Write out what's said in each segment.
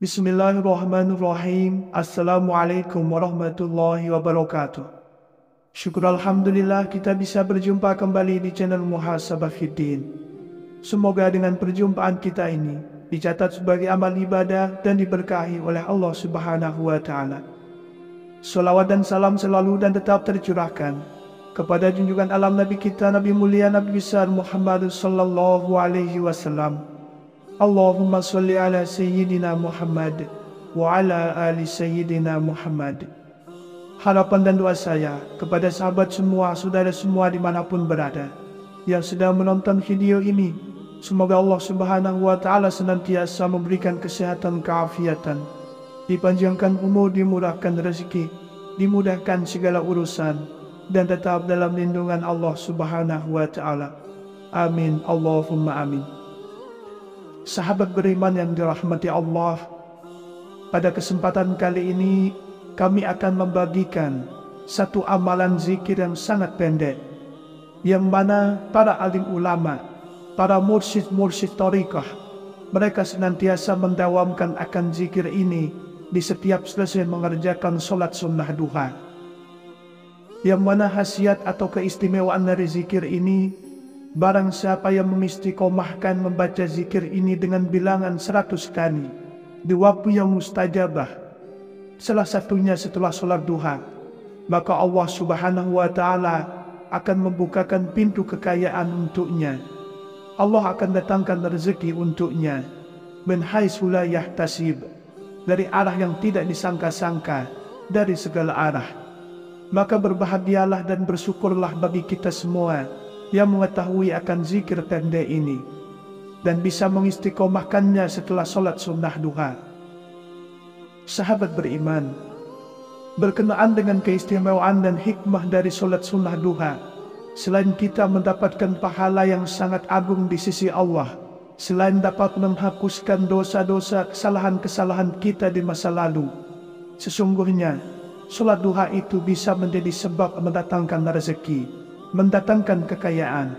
Bismillahirrahmanirrahim. Assalamualaikum warahmatullahi wabarakatuh. Syukur Alhamdulillah kita bisa berjumpa kembali di channel Muhasabah Fiddin. Semoga dengan perjumpaan kita ini dicatat sebagai amal ibadah dan diberkahi oleh Allah Subhanahu wa Ta'ala. Salawat dan salam selalu dan tetap tercurahkan kepada junjungan alam Nabi kita, Nabi mulia, Nabi besar Muhammad sallallahu alaihi wasallam. Allahumma salli ala Sayyidina Muhammad wa ala ali Sayyidina Muhammad. Harapan dan doa saya kepada sahabat semua, saudara semua dimanapun berada yang sedang menonton video ini, semoga Allah Subhanahu wa Ta'ala senantiasa memberikan kesehatan, keafiatan, dipanjangkan umur, dimurahkan rezeki, dimudahkan segala urusan, dan tetap dalam lindungan Allah Subhanahu wa Ta'ala. Amin, Allahumma amin. Sahabat beriman yang dirahmati Allah, pada kesempatan kali ini kami akan membagikan satu amalan zikir yang sangat pendek, yang mana para alim ulama, para mursyid-mursyid thariqah, mereka senantiasa mendawamkan akan zikir ini di setiap selesai mengerjakan sholat sunnah duha. Yang mana khasiat atau keistimewaan dari zikir ini, barang siapa yang mengistiqomahkan membaca zikir ini dengan bilangan 100 kali di waktu yang mustajabah, salah satunya setelah sholat duha, maka Allah Subhanahu wa Ta'ala akan membukakan pintu kekayaan untuknya. Allah akan datangkan rezeki untuknya min haitsu la yahtasib, dari arah yang tidak disangka-sangka, dari segala arah. Maka berbahagialah dan bersyukurlah bagi kita semua yang mengetahui akan zikir pendek ini dan bisa mengistiqomahkannya setelah sholat sunnah duha. Sahabat beriman, berkenaan dengan keistimewaan dan hikmah dari sholat sunnah duha, selain kita mendapatkan pahala yang sangat agung di sisi Allah, selain dapat menghapuskan dosa-dosa, kesalahan-kesalahan kita di masa lalu, sesungguhnya sholat duha itu bisa menjadi sebab mendatangkan rezeki, mendatangkan kekayaan.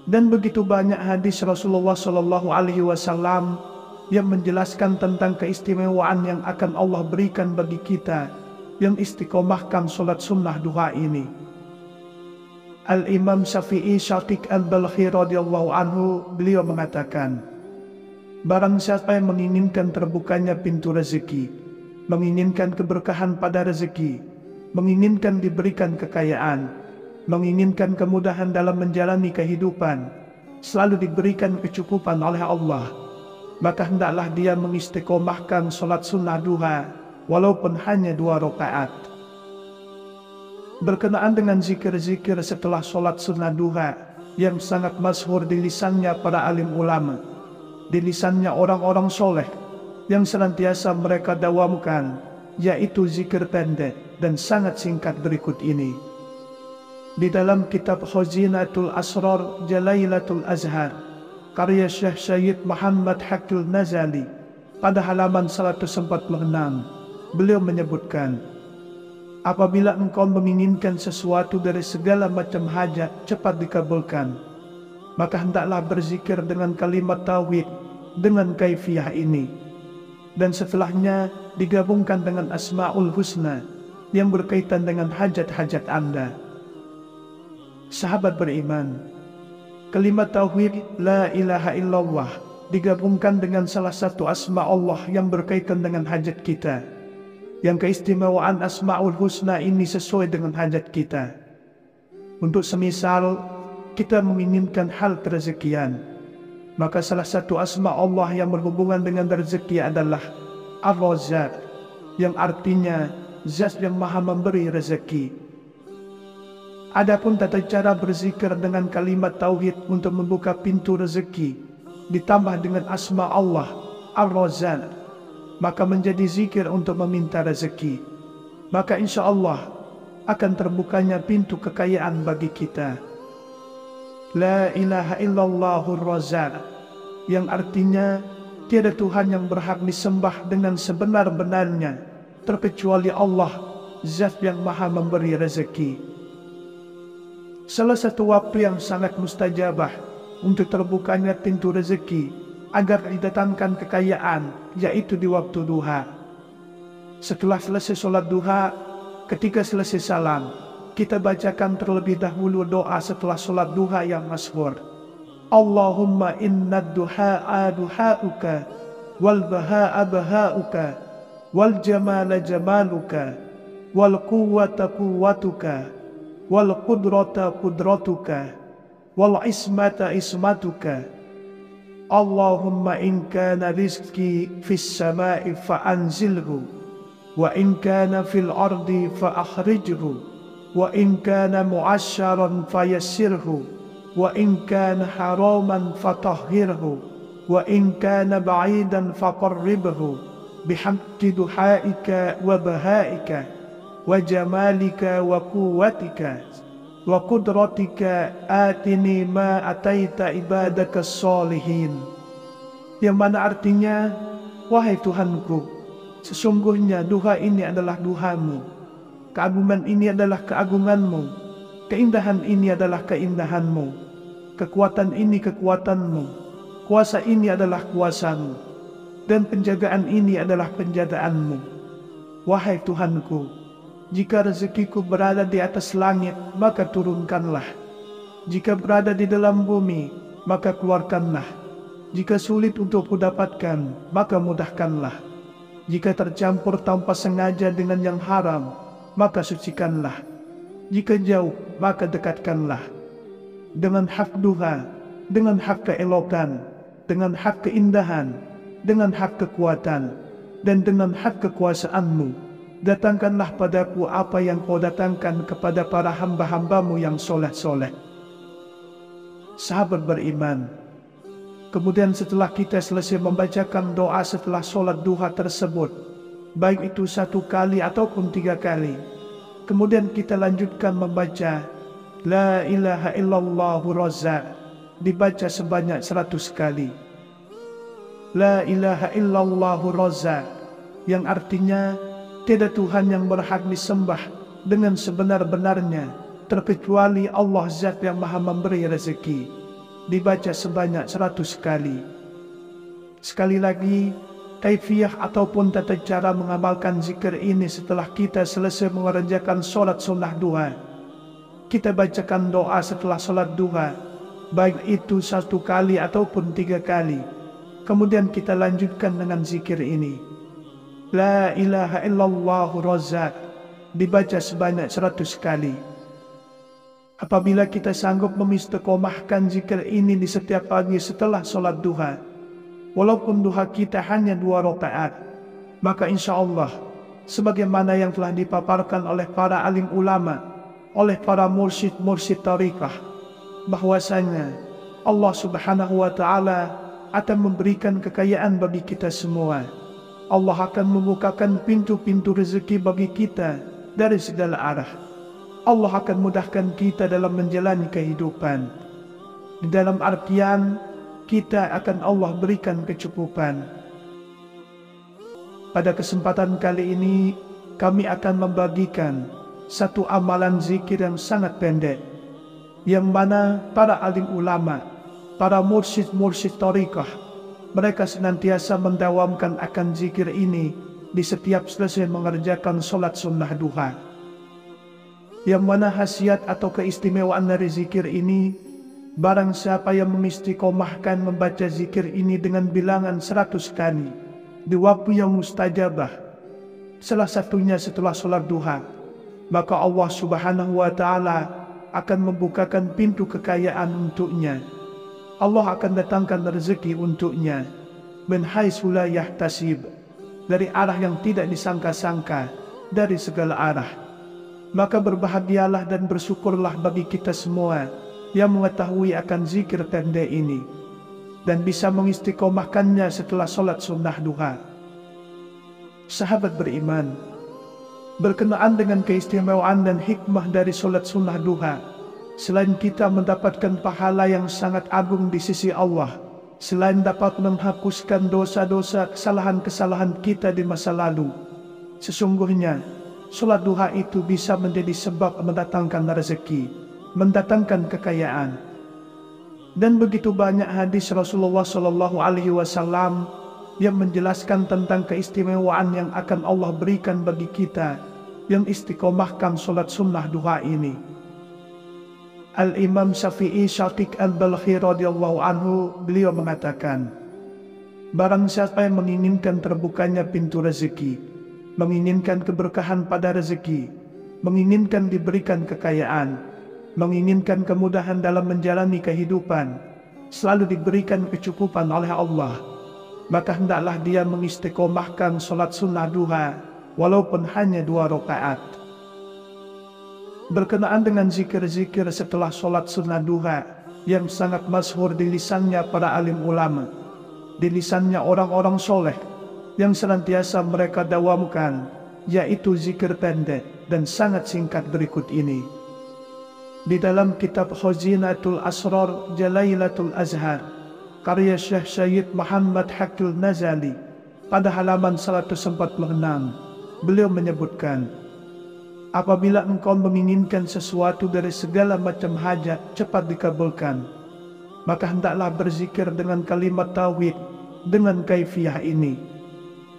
Dan begitu banyak hadis Rasulullah Shallallahu Alaihi Wasallam yang menjelaskan tentang keistimewaan yang akan Allah berikan bagi kita yang istiqomahkan sholat sunnah duha ini. Al-Imam Syafi'i Syafiq al-Balkhi radhiyallahu anhu, beliau mengatakan, barang siapa yang menginginkan terbukanya pintu rezeki, menginginkan keberkahan pada rezeki, menginginkan diberikan kekayaan, menginginkan kemudahan dalam menjalani kehidupan, selalu diberikan kecukupan oleh Allah, maka hendaklah dia mengistiqomahkan sholat sunnah duha walaupun hanya 2 rakaat. Berkenaan dengan zikir-zikir setelah sholat sunnah duha yang sangat masyhur di lisannya para alim ulama, di lisannya orang-orang soleh yang senantiasa mereka dawamkan, yaitu zikir pendek dan sangat singkat berikut ini. Di dalam kitab Khazinatul Asrar Jalailatul Azhar karya Syekh Syed Muhammad Haqqil Nazali, pada halaman 146, beliau menyebutkan, apabila engkau menginginkan sesuatu dari segala macam hajat cepat dikabulkan, maka hendaklah berzikir dengan kalimat tauhid dengan kaifiyah ini, dan setelahnya digabungkan dengan Asmaul Husna yang berkaitan dengan hajat-hajat Anda. Sahabat beriman, kalimat tauhid la ilaha illallah digabungkan dengan salah satu asma Allah yang berkaitan dengan hajat kita, yang keistimewaan Asmaul Husna ini sesuai dengan hajat kita. Untuk semisal kita menginginkan hal kerezekian, maka salah satu asma Allah yang berhubungan dengan rezeki adalah Ar-Razzaq, yang artinya zat yang maha memberi rezeki. Adapun tata cara berzikir dengan kalimat tauhid untuk membuka pintu rezeki ditambah dengan asma Allah Ar-Razzaq, maka menjadi zikir untuk meminta rezeki, maka insya Allah akan terbukanya pintu kekayaan bagi kita. La ilaha illallahur Razzaq, yang artinya tiada Tuhan yang berhak disembah dengan sebenar-benarnya terkecuali Allah, zat yang maha memberi rezeki. Salah satu waktu yang sangat mustajabah untuk terbukanya pintu rezeki agar didatangkan kekayaan, yaitu di waktu duha. Setelah selesai sholat duha, ketika selesai salam, kita bacakan terlebih dahulu doa setelah sholat duha yang masyhur. Allahumma inna duha'a duha'uka, wal baha'a baha'uka, wal jamala jamaluka, wal quwwata quwwatuka, wal qudrata qudratuka, wal ismata ismatuka. Allahumma in kana rizqi fis sama'i fa'anzilhu, wa in kana fil ardi fa'akhrijhu, wa in kana mu'asyaran fayassirhu, wa in kana haraman fatahhirhu, wa in kana ba'idan faqarribhu, bihaqqi duhaika wa bahaika, wa jamalika wa quwwatika, wa qudratika atini ma ataita ibadaka sholihin. Yang mana artinya, wahai Tuhanku, sesungguhnya duha ini adalah duhamu, keagungan ini adalah keagunganmu, keindahan ini adalah keindahanmu, kekuatan ini kekuatanmu, kuasa ini adalah kuasamu, dan penjagaan ini adalah penjagaanmu. Wahai Tuhanku, jika rezekiku berada di atas langit, maka turunkanlah. Jika berada di dalam bumi, maka keluarkanlah. Jika sulit untuk kudapatkan, maka mudahkanlah. Jika tercampur tanpa sengaja dengan yang haram, maka sucikanlah. Jika jauh, maka dekatkanlah. Dengan hak duha, dengan hak keelokan, dengan hak keindahan, dengan hak kekuatan, dan dengan hak kekuasaanmu, datangkanlah padaku apa yang kau datangkan kepada para hamba-hambamu yang soleh-soleh. Sahabat beriman, kemudian setelah kita selesai membacakan doa setelah sholat duha tersebut, baik itu 1 kali ataupun 3 kali, kemudian kita lanjutkan membaca La ilaha illallahu razzaq, dibaca sebanyak 100 kali. La ilaha illallahu razzaq, yang artinya tiada Tuhan yang berhak disembah dengan sebenar-benarnya terkecuali Allah Zat yang Maha Memberi rezeki, dibaca sebanyak 100 kali. Sekali lagi, kaifiyah ataupun tata cara mengamalkan zikir ini setelah kita selesai mengerjakan sholat sunnah duha. Kita bacakan doa setelah sholat duha, baik itu 1 kali ataupun 3 kali. Kemudian kita lanjutkan dengan zikir ini. La ilaha illallahu razzaq, dibaca sebanyak 100 kali. Apabila kita sanggup mengistiqomahkan zikir ini di setiap pagi setelah sholat duha, walaupun duha kita hanya 2 rakaat, maka insya Allah, sebagaimana yang telah dipaparkan oleh para alim ulama, oleh para mursyid-mursyid tariqah, bahwasanya Allah subhanahu wa ta'ala akan memberikan kekayaan bagi kita semua. Allah akan membukakan pintu-pintu rezeki bagi kita dari segala arah. Allah akan mudahkan kita dalam menjalani kehidupan. Di dalam artian, kita akan Allah berikan kecukupan. Pada kesempatan kali ini, kami akan membagikan satu amalan zikir yang sangat pendek, yang mana para alim ulama, para mursyid-mursyid tariqah, mereka senantiasa mendawamkan akan zikir ini di setiap selesai mengerjakan sholat sunnah duha. Yang mana khasiat atau keistimewaan dari zikir ini, barang siapa yang mengistiqomahkan membaca zikir ini dengan bilangan 100 kali di waktu yang mustajabah, salah satunya setelah sholat duha, maka Allah subhanahu wa ta'ala akan membukakan pintu kekayaan untuknya. Allah akan datangkan rezeki untuknya min haitsu la yahtasib, dari arah yang tidak disangka-sangka, dari segala arah. Maka berbahagialah dan bersyukurlah bagi kita semua yang mengetahui akan zikir pendek ini dan bisa mengistiqomahkannya setelah sholat sunnah duha. Sahabat beriman, berkenaan dengan keistimewaan dan hikmah dari sholat sunnah duha, selain kita mendapatkan pahala yang sangat agung di sisi Allah, selain dapat menghapuskan dosa-dosa kesalahan-kesalahan kita di masa lalu, sesungguhnya sholat duha itu bisa menjadi sebab mendatangkan rezeki, mendatangkan kekayaan. Dan begitu banyak hadis Rasulullah Shallallahu Alaihi Wasallam yang menjelaskan tentang keistimewaan yang akan Allah berikan bagi kita yang istiqomahkan sholat sunnah duha ini. Al-Imam Syafi'i Syafiq Al-Balkhi radhiyallahu anhu, beliau mengatakan, barang siapa yang menginginkan terbukanya pintu rezeki, menginginkan keberkahan pada rezeki, menginginkan diberikan kekayaan, menginginkan kemudahan dalam menjalani kehidupan, selalu diberikan kecukupan oleh Allah, maka hendaklah dia mengistiqomahkan sholat sunnah duha, walaupun hanya 2 rakaat. Berkenaan dengan zikir-zikir setelah sholat sunnah duha yang sangat masyhur di lisannya para alim ulama, di lisannya orang-orang soleh yang senantiasa mereka dawamkan, yaitu zikir pendek dan sangat singkat berikut ini. Di dalam kitab Khazinatul Asrar Jalailatul Azhar karya Syekh Syed Muhammad Haqqil Nazali, pada halaman 146, beliau menyebutkan, apabila engkau menginginkan sesuatu dari segala macam hajat cepat dikabulkan, maka hendaklah berzikir dengan kalimat tauhid dengan kaifiyah ini,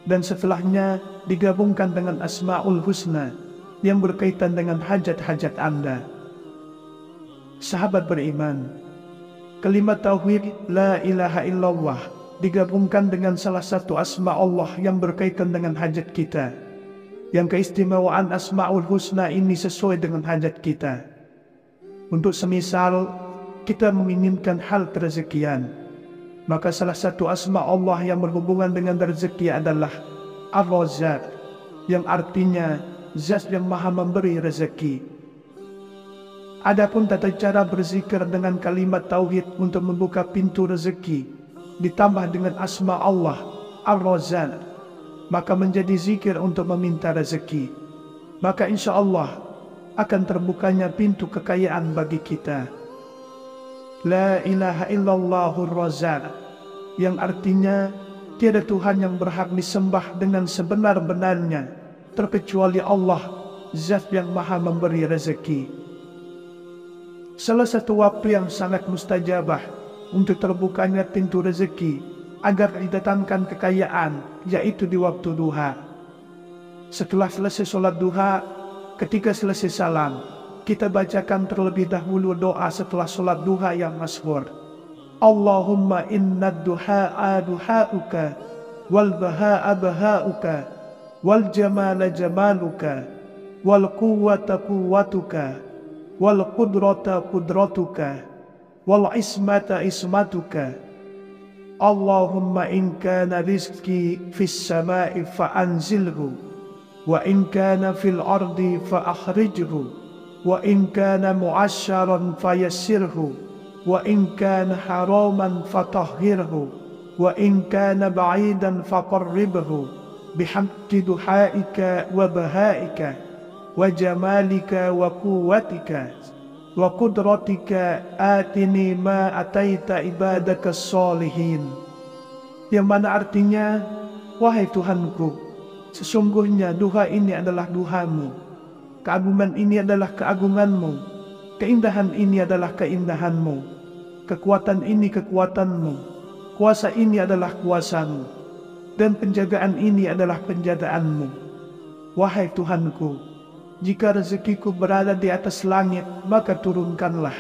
dan setelahnya digabungkan dengan Asmaul Husna yang berkaitan dengan hajat-hajat Anda. Sahabat beriman, kalimat tauhid la ilaha illallah digabungkan dengan salah satu asma Allah yang berkaitan dengan hajat kita, yang keistimewaan Asmaul Husna ini sesuai dengan hajat kita. Untuk semisal kita menginginkan hal kerezekian, maka salah satu asma Allah yang berhubungan dengan rezeki adalah Ar-Razzaq, yang artinya Zat yang Maha Memberi rezeki. Adapun tata cara berzikir dengan kalimat tauhid untuk membuka pintu rezeki ditambah dengan asma Allah Ar-Razzaq, maka menjadi zikir untuk meminta rezeki, maka insya Allah akan terbukanya pintu kekayaan bagi kita. La ilaha illallahur Razzaq, yang artinya tiada Tuhan yang berhak disembah dengan sebenar-benarnya terkecuali Allah, Zat yang Maha Memberi rezeki. Salah satu waktu yang sangat mustajabah untuk terbukanya pintu rezeki agar didatangkan kekayaan, yaitu di waktu duha. Setelah selesai sholat duha, ketika selesai salam, kita bacakan terlebih dahulu doa setelah sholat duha yang masyhur. Allahumma inna duha'a duha'uka, wal baha'a baha'uka, wal jamala jamaluka, wal quwwata quwwatuka, wal qudrata qudratuka, wal ismata ismatuka. Allahumma in kana rizki fis sama'i fa'anzilhu, wa in kana fil ardi fa'akhrijhu, wa in kana mu'asyaran fayassirhu, wa in kana haraman fatahhirhu, wa in kana ba'idan faqarribhu, bihamdi duhaika wa bahaika, wa jamalika wa quwwatika, wa qudratika atini ma ataita ibadaka sholihin. Yang mana artinya, wahai Tuhanku, sesungguhnya duha ini adalah duhamu, keagungan ini adalah keagunganmu, keindahan ini adalah keindahanmu, kekuatan ini kekuatanmu, kuasa ini adalah kuasamu, dan penjagaan ini adalah penjagaanmu. Wahai Tuhanku, jika rezekiku berada di atas langit, maka turunkanlah.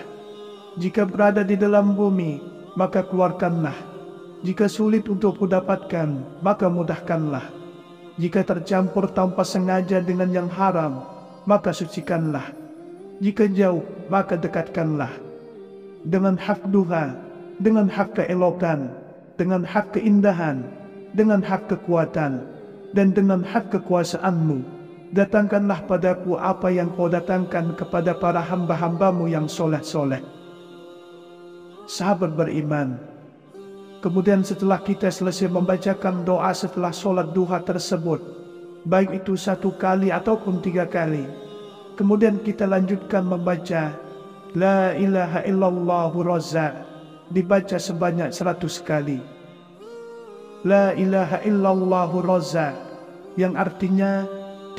Jika berada di dalam bumi, maka keluarkanlah. Jika sulit untuk kudapatkan, maka mudahkanlah. Jika tercampur tanpa sengaja dengan yang haram, maka sucikanlah. Jika jauh, maka dekatkanlah. Dengan hak duha, dengan hak keelokan, dengan hak keindahan, dengan hak kekuatan, dan dengan hak kekuasaanmu, datangkanlah padaku apa yang kau datangkan kepada para hamba-hambamu yang soleh-soleh. Sahabat beriman, kemudian setelah kita selesai membacakan doa setelah sholat duha tersebut, baik itu 1 kali ataupun 3 kali, kemudian kita lanjutkan membaca La ilaha illallahur Razzaq, dibaca sebanyak 100 kali. La ilaha illallahur Razzaq, yang artinya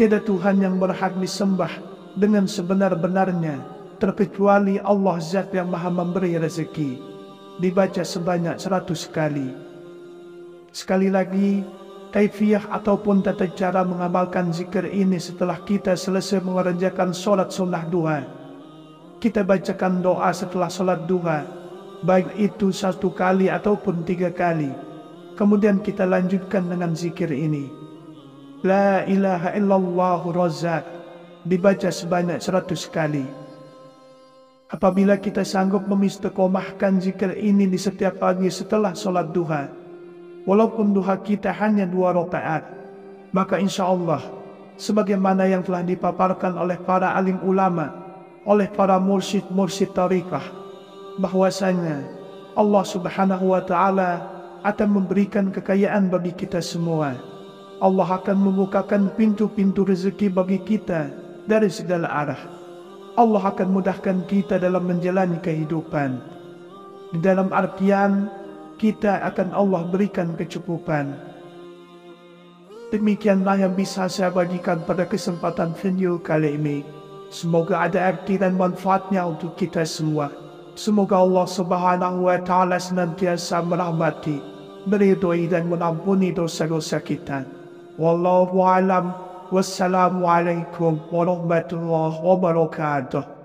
tiada Tuhan yang berhak disembah dengan sebenar-benarnya terkecuali Allah Zat yang Maha Memberi rezeki. dibaca sebanyak 100 kali. Sekali lagi, kaifiyah ataupun tata cara mengamalkan zikir ini setelah kita selesai mengerjakan solat sunnah duha. Kita bacakan doa setelah solat duha, baik itu 1 kali ataupun 3 kali. Kemudian kita lanjutkan dengan zikir ini. La ilaha illallah razzaq, dibaca sebanyak 100 kali. Apabila kita sanggup mengistiqomahkan zikir ini di setiap pagi setelah solat duha, walaupun duha kita hanya 2 rakaat, maka insya Allah, sebagaimana yang telah dipaparkan oleh para alim ulama, oleh para mursyid tarikah, bahwasanya Allah Subhanahu wa Ta'ala akan memberikan kekayaan bagi kita semua. Allah akan membukakan pintu-pintu rezeki bagi kita dari segala arah. Allah akan mudahkan kita dalam menjalani kehidupan. Di dalam artian, kita akan Allah berikan kecukupan. Demikianlah yang bisa saya bagikan pada kesempatan video kali ini. Semoga ada arti dan manfaatnya untuk kita semua. Semoga Allah Subhanahu wa Ta'ala senantiasa merahmati, meridhoi dan mengampuni dosa-dosa kita. Wallahu a'lam. Wassalamualaikum warahmatullahi wabarakatuh.